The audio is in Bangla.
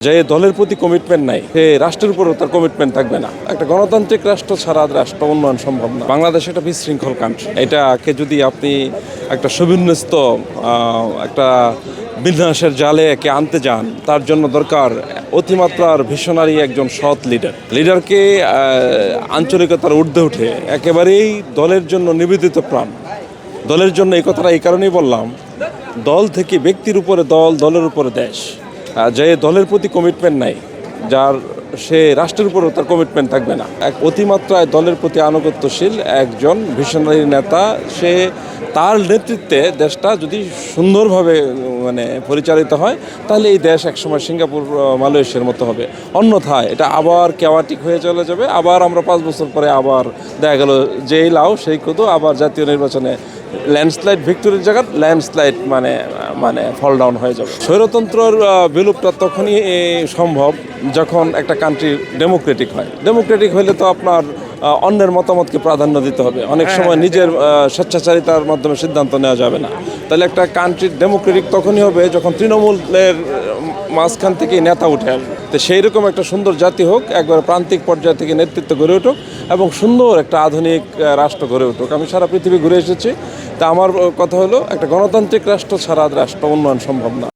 যে দলের প্রতি কমিটমেন্ট নাই, সে রাষ্ট্রের উপরও তার কমিটমেন্ট থাকবে না। একটা গণতান্ত্রিক রাষ্ট্র ছাড়া রাষ্ট্র উন্নয়ন সম্ভব না। বাংলাদেশ একটা বিশৃঙ্খল কান্ট্রি। এটাকে যদি আপনি একটা সুবিন্যস্ত একটা বিনাশের জালে একে আনতে যান, তার জন্য দরকার অতিমাত্রার ভিশনারি একজন সৎ লিডারকে আঞ্চলিকতার ঊর্ধ্বে উঠে একেবারেই দলের জন্য নিবেদিত প্রাণ। দলের জন্য এই কথাটা এই কারণেই বললাম, দল থেকে ব্যক্তির উপরে দল, দলের উপরে দেশ। যে দলের প্রতি কমিটমেন্ট নাই, যার সে রাষ্ট্রের উপরও তার কমিটমেন্ট থাকবে না। এক অতিমাত্রায় দলের প্রতি আনুগত্যশীল একজন ভিশনারি নেতা, সে তার নেতৃত্বে দেশটা যদি সুন্দরভাবে পরিচালিত হয়, তাহলে এই দেশ একসময় সিঙ্গাপুর মালয়েশিয়ার মতো হবে। অন্যথায় এটা আবার কেওয়াটিক হয়ে চলে যাবে। আবার আমরা 5 বছর পরে আবার দেখা গেল যেই লাও সেই কত, আবার জাতীয় নির্বাচনে ল্যান্ডস্লাইড ভিক্টোরির জায়গায় ল্যান্ডস্লাইড ফল ডাউন হয়ে যাবে। স্বৈরতন্ত্রের বিলুপটা তখনই সম্ভব যখন একটা কান্ট্রি ডেমোক্রেটিক হয়। ডেমোক্রেটিক হলে তো আপনার অন্যের মতামতকে প্রাধান্য দিতে হবে। অনেক সময় নিজের স্বেচ্ছাচারিতার মাধ্যমে সিদ্ধান্ত নেওয়া যাবে না। তাহলে একটা কান্ট্রি ডেমোক্রেটিক তখনই হবে যখন তৃণমূলের মাঝখান থেকে নেতা উঠে আসবে। তো সেই রকম একটা সুন্দর জাতি হোক, একবার প্রান্তিক পর্যায় থেকে নেতৃত্ব গড়ে উঠুক এবং সুন্দর একটা আধুনিক রাষ্ট্র গড়ে উঠুক। আমি সারা পৃথিবী ঘুরে এসেছি, তা আমার কথা হলো একটা গণতান্ত্রিক রাষ্ট্র ছাড়া রাষ্ট্র উন্নয়ন সম্ভব না।